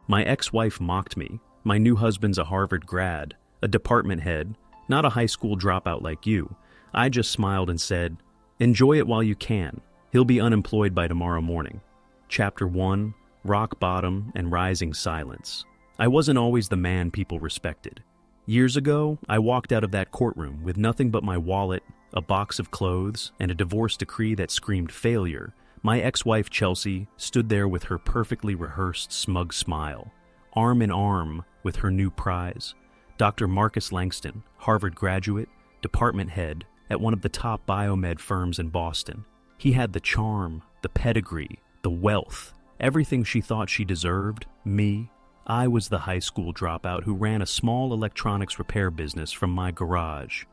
My ex-wife mocked me. My new husband's a Harvard grad, a department head, not a high school dropout like you. I just smiled and said, "Enjoy it while you can. He'll be unemployed by tomorrow morning." Chapter 1, Rock Bottom and Rising Silence. I wasn't always the man people respected. Years ago, I walked out of that courtroom with nothing but my wallet, a box of clothes, and a divorce decree that screamed failure. My ex-wife Chelsea stood there with her perfectly rehearsed smug smile, arm in arm with her new prize, Dr. Marcus Langston, Harvard graduate, department head at one of the top biomed firms in Boston. He had the charm, the pedigree, the wealth, everything she thought she deserved. Me, I was the high school dropout who ran a small electronics repair business from my garage.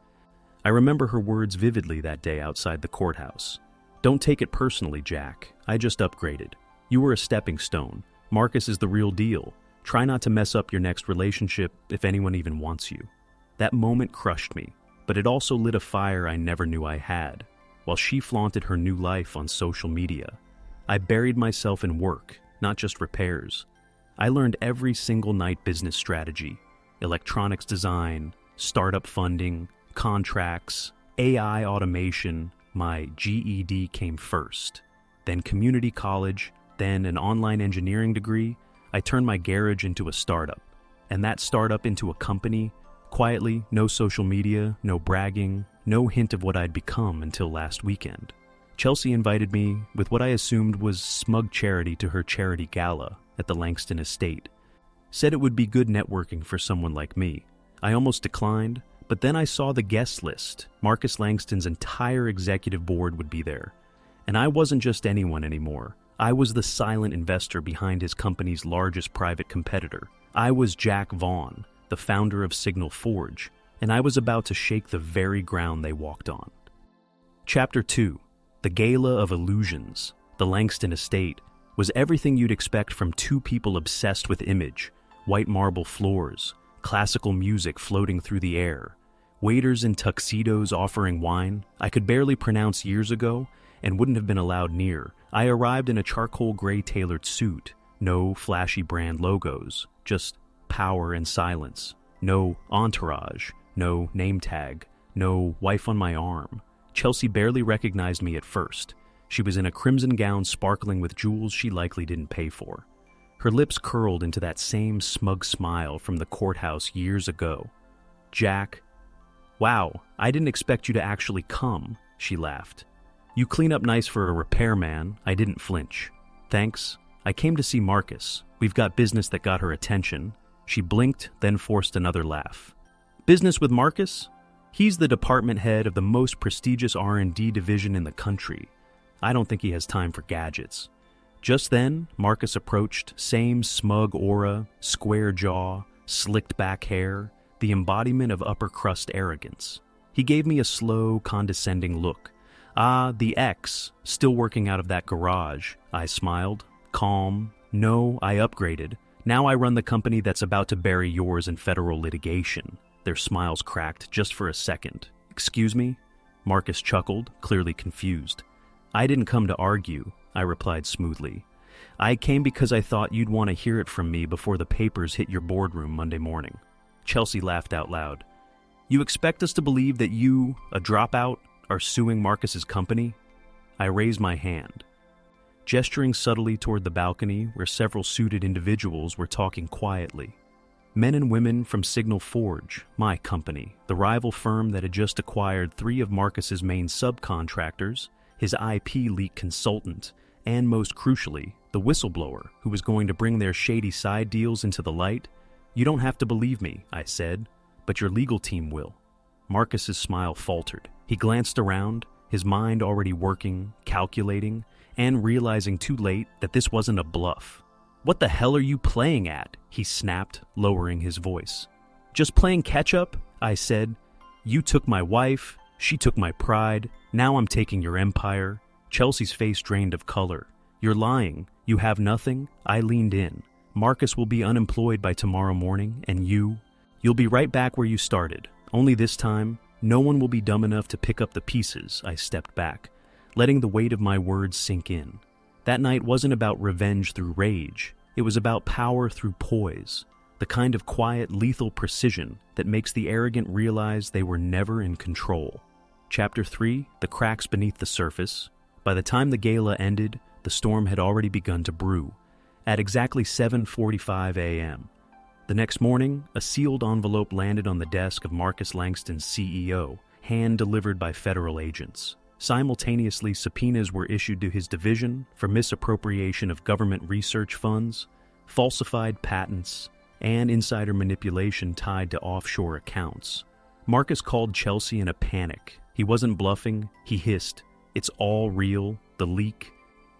I remember her words vividly that day outside the courthouse. "Don't take it personally, Jack. I just upgraded. You were a stepping stone. Marcus is the real deal. Try not to mess up your next relationship if anyone even wants you." That moment crushed me, but it also lit a fire I never knew I had. While she flaunted her new life on social media, I buried myself in work, not just repairs. I learned every single night business strategy, electronics design, startup funding, contracts, AI automation. My GED came first, then community college, then an online engineering degree. I turned my garage into a startup, and that startup into a company, quietly, no social media, no bragging, no hint of what I'd become until last weekend. Chelsea invited me with what I assumed was smug charity to her charity gala at the Langston estate. Said it would be good networking for someone like me. I almost declined, but then I saw the guest list. Marcus Langston's entire executive board would be there. And I wasn't just anyone anymore. I was the silent investor behind his company's largest private competitor. I was Jack Vaughn, the founder of Signal Forge, and I was about to shake the very ground they walked on. Chapter 2, The Gala of Illusions. The Langston estate was everything you'd expect from two people obsessed with image: white marble floors, classical music floating through the air, waiters in tuxedos offering wine I could barely pronounce years ago and wouldn't have been allowed near. I arrived in a charcoal gray tailored suit, no flashy brand logos, just power and silence, no entourage, no name tag, no wife on my arm. Chelsea barely recognized me at first. She was in a crimson gown sparkling with jewels she likely didn't pay for. Her lips curled into that same smug smile from the courthouse years ago. "Jack, wow, I didn't expect you to actually come," she laughed. "You clean up nice for a repairman." I didn't flinch. "Thanks. I came to see Marcus. We've got business." That got her attention. She blinked, then forced another laugh. "Business with Marcus? He's the department head of the most prestigious R&D division in the country. I don't think he has time for gadgets." Just then, Marcus approached, same smug aura, square jaw, slicked back hair, the embodiment of upper crust arrogance. He gave me a slow, condescending look. "Ah, the ex, still working out of that garage." I smiled, calm. "No, I upgraded. Now I run the company that's about to bury yours in federal litigation." Their smiles cracked just for a second. "Excuse me?" Marcus chuckled, clearly confused. "I didn't come to argue," I replied smoothly. "I came because I thought you'd want to hear it from me before the papers hit your boardroom Monday morning." Chelsea laughed out loud. "You expect us to believe that you, a dropout, are suing Marcus's company?" I raised my hand, gesturing subtly toward the balcony where several suited individuals were talking quietly. Men and women from Signal Forge, my company, the rival firm that had just acquired 3 of Marcus's main subcontractors, his IP leak consultant, and most crucially, the whistleblower who was going to bring their shady side deals into the light. "You don't have to believe me," I said, "but your legal team will." Marcus's smile faltered. He glanced around, his mind already working, calculating, and realizing too late that this wasn't a bluff. "What the hell are you playing at?" he snapped, lowering his voice. "Just playing catch-up," I said. "You took my wife, she took my pride, now I'm taking your empire." Chelsea's face drained of color. "You're lying. You have nothing." I leaned in. "Marcus will be unemployed by tomorrow morning, and you'll be right back where you started. Only this time, no one will be dumb enough to pick up the pieces." I stepped back, letting the weight of my words sink in. That night wasn't about revenge through rage. It was about power through poise, the kind of quiet, lethal precision that makes the arrogant realize they were never in control. Chapter 3, The Cracks Beneath the Surface. By the time the gala ended, the storm had already begun to brew. At exactly 7:45 a.m., the next morning, a sealed envelope landed on the desk of Marcus Langston's CEO, hand-delivered by federal agents. Simultaneously, subpoenas were issued to his division for misappropriation of government research funds, falsified patents, and insider manipulation tied to offshore accounts. Marcus called Chelsea in a panic. He wasn't bluffing, he hissed, "It's all real, the leak,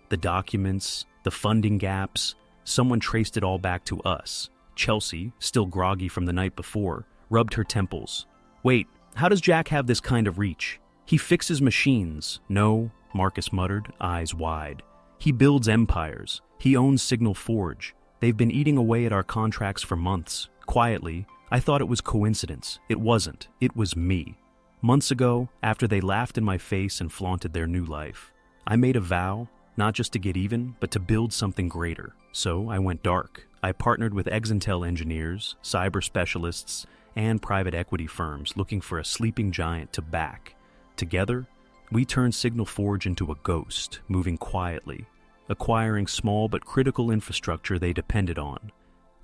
the documents, the funding gaps. Someone traced it all back to us." Chelsea, still groggy from the night before, rubbed her temples. "Wait, how does Jack have this kind of reach? He fixes machines." "No," Marcus muttered, eyes wide. "He builds empires. He owns Signal Forge. They've been eating away at our contracts for months. Quietly, I thought it was coincidence. It wasn't. It was me. Months ago, after they laughed in my face and flaunted their new life, I made a vow, not just to get even, but to build something greater. So I went dark. I partnered with Exintel engineers, cyber specialists, and private equity firms looking for a sleeping giant to back. Together, we turned Signal Forge into a ghost, moving quietly, acquiring small but critical infrastructure they depended on.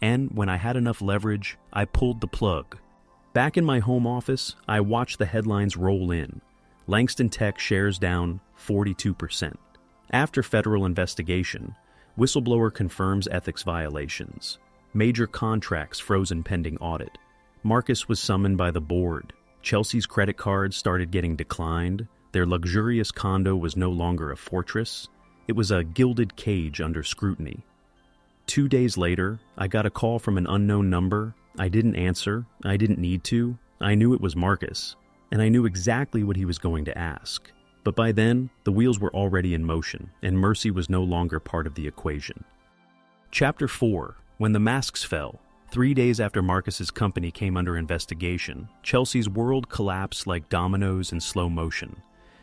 And when I had enough leverage, I pulled the plug. Back in my home office, I watched the headlines roll in. Langston Tech shares down 42%. After federal investigation, whistleblower confirms ethics violations. Major contracts frozen pending audit. Marcus was summoned by the board. Chelsea's credit cards started getting declined. Their luxurious condo was no longer a fortress. It was a gilded cage under scrutiny. 2 days later, I got a call from an unknown number. I didn't answer. I didn't need to. I knew it was Marcus, and I knew exactly what he was going to ask. But by then, the wheels were already in motion, and mercy was no longer part of the equation. Chapter 4, When the Masks Fell. 3 days after Marcus's company came under investigation, Chelsea's world collapsed like dominoes in slow motion.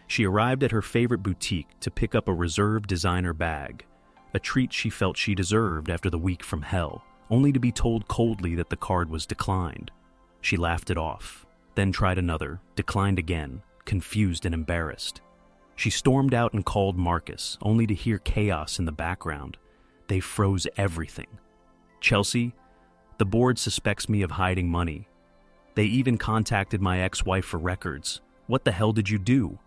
She arrived at her favorite boutique to pick up a reserved designer bag, a treat she felt she deserved after the week from hell, only to be told coldly that the card was declined. She laughed it off, then tried another, declined again, confused and embarrassed. She stormed out and called Marcus, only to hear chaos in the background. They froze everything. "Chelsea, the board suspects me of hiding money. They even contacted my ex-wife for records. What the hell did you do?"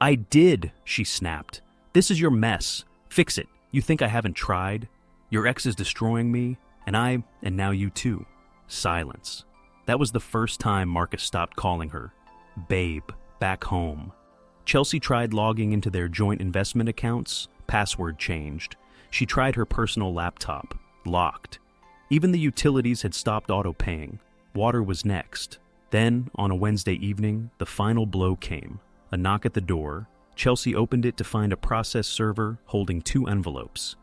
"I did," she snapped. "This is your mess. Fix it. You think I haven't tried? Your ex is destroying me, and now you too." Silence. That was the first time Marcus stopped calling her babe, back home. Chelsea tried logging into their joint investment accounts, password changed. She tried her personal laptop, locked. Even the utilities had stopped auto-paying. Water was next. Then, on a Wednesday evening, the final blow came. A knock at the door. Chelsea opened it to find a process server holding 2 envelopes.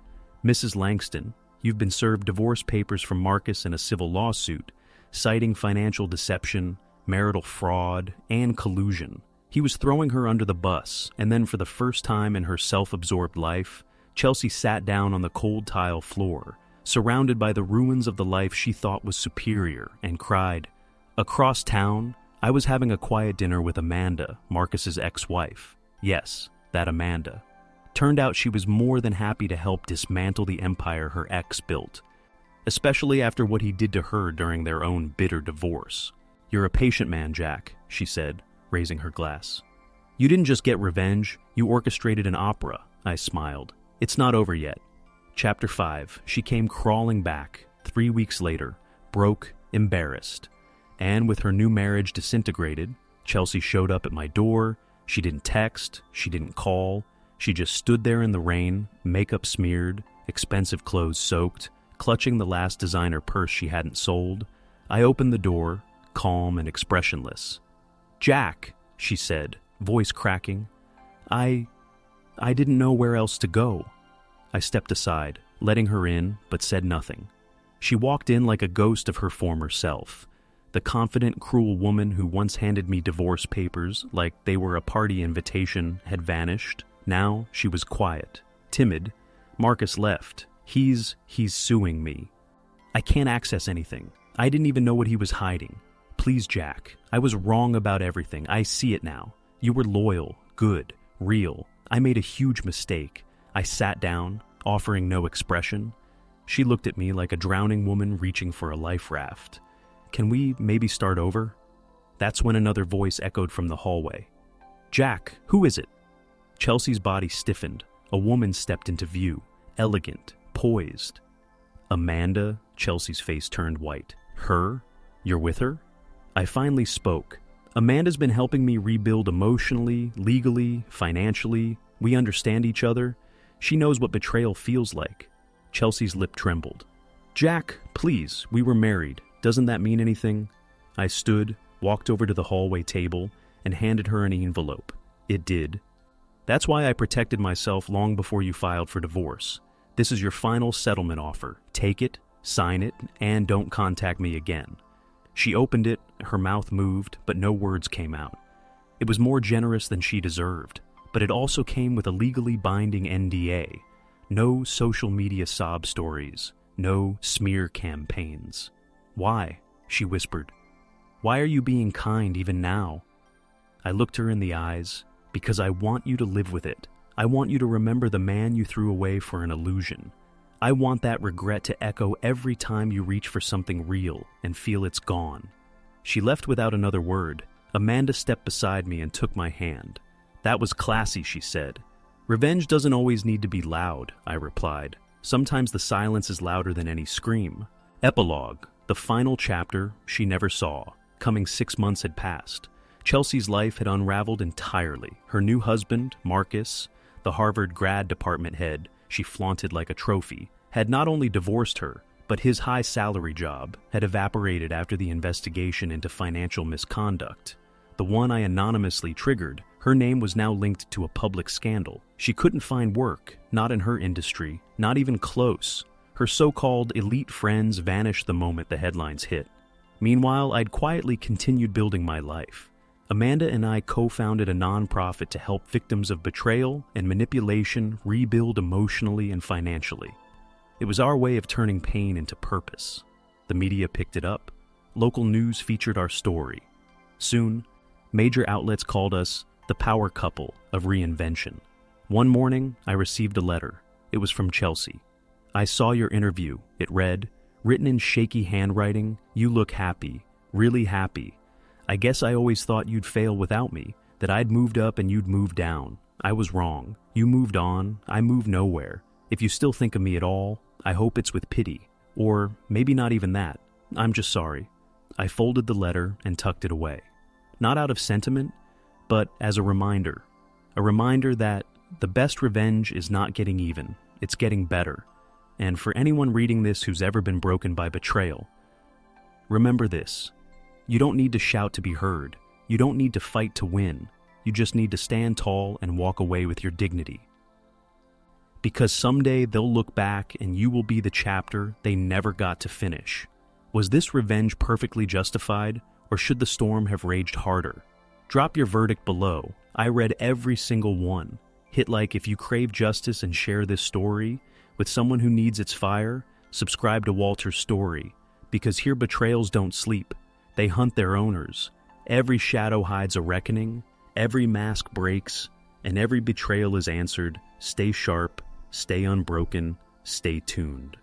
"Mrs. Langston, you've been served divorce papers from Marcus in a civil lawsuit, citing financial deception, marital fraud, and collusion." He was throwing her under the bus, and then for the first time in her self-absorbed life, Chelsea sat down on the cold tile floor, surrounded by the ruins of the life she thought was superior, and cried. Across town, I was having a quiet dinner with Amanda, Marcus's ex-wife. Yes, that Amanda. Turned out she was more than happy to help dismantle the empire her ex built, especially after what he did to her during their own bitter divorce. "You're a patient man, Jack," she said, raising her glass. "You didn't just get revenge, you orchestrated an opera," I smiled. "It's not over yet." Chapter 5, she came crawling back, 3 weeks later, broke, embarrassed. And with her new marriage disintegrated, Chelsea showed up at my door. She didn't text, she didn't call. She just stood there in the rain, makeup smeared, expensive clothes soaked, clutching the last designer purse she hadn't sold. I opened the door, calm and expressionless. "Jack," she said, voice cracking. I didn't know where else to go." I stepped aside, letting her in, but said nothing. She walked in like a ghost of her former self. The confident, cruel woman who once handed me divorce papers like they were a party invitation had vanished. Now she was quiet, timid. Marcus left. He's suing me. I can't access anything. I didn't even know what he was hiding. Please, Jack. I was wrong about everything. I see it now. You were loyal, good, real. I made a huge mistake. I sat down, offering no expression. She looked at me like a drowning woman reaching for a life raft. Can we maybe start over? That's when another voice echoed from the hallway. Jack, who is it? Chelsea's body stiffened. A woman stepped into view, elegant, poised. Amanda, Chelsea's face turned white. Her? You're with her? I finally spoke. Amanda's been helping me rebuild emotionally, legally, financially. We understand each other. She knows what betrayal feels like. Chelsea's lip trembled. Jack, please, we were married. Doesn't that mean anything? I stood, walked over to the hallway table, and handed her an envelope. It did. That's why I protected myself long before you filed for divorce. This is your final settlement offer. Take it, sign it, and don't contact me again. She opened it, her mouth moved, but no words came out. It was more generous than she deserved, but it also came with a legally binding NDA. No social media sob stories, no smear campaigns. Why? She whispered. Why are you being kind even now? I looked her in the eyes, because I want you to live with it. I want you to remember the man you threw away for an illusion. I want that regret to echo every time you reach for something real and feel it's gone. She left without another word. Amanda stepped beside me and took my hand. That was classy, she said. Revenge doesn't always need to be loud, I replied. Sometimes the silence is louder than any scream. Epilogue, the final chapter she never saw. Coming 6 months had passed. Chelsea's life had unraveled entirely. Her new husband, Marcus, the Harvard Grad department head she flaunted like a trophy, had not only divorced her, but his high salary job had evaporated after the investigation into financial misconduct. The one I anonymously triggered, her name was now linked to a public scandal. She couldn't find work, not in her industry, not even close. Her so-called elite friends vanished the moment the headlines hit. Meanwhile, I'd quietly continued building my life. Amanda and I co-founded a nonprofit to help victims of betrayal and manipulation rebuild emotionally and financially. It was our way of turning pain into purpose. The media picked it up. Local news featured our story. Soon, major outlets called us the power couple of reinvention. One morning, I received a letter. It was from Chelsea. I saw your interview. It read, written in shaky handwriting, you look happy, really happy. I guess I always thought you'd fail without me, that I'd moved up and you'd moved down. I was wrong. You moved on. I moved nowhere. If you still think of me at all, I hope it's with pity. Or maybe not even that. I'm just sorry. I folded the letter and tucked it away. Not out of sentiment, but as a reminder. A reminder that the best revenge is not getting even. It's getting better. And for anyone reading this who's ever been broken by betrayal, remember this. You don't need to shout to be heard. You don't need to fight to win. You just need to stand tall and walk away with your dignity. Because someday they'll look back and you will be the chapter they never got to finish. Was this revenge perfectly justified, or should the storm have raged harder? Drop your verdict below. I read every single one. Hit like if you crave justice and share this story with someone who needs its fire. Subscribe to Walter's story, because here betrayals don't sleep. They hunt their owners. Every shadow hides a reckoning, every mask breaks, and every betrayal is answered. Stay sharp, stay unbroken, stay tuned.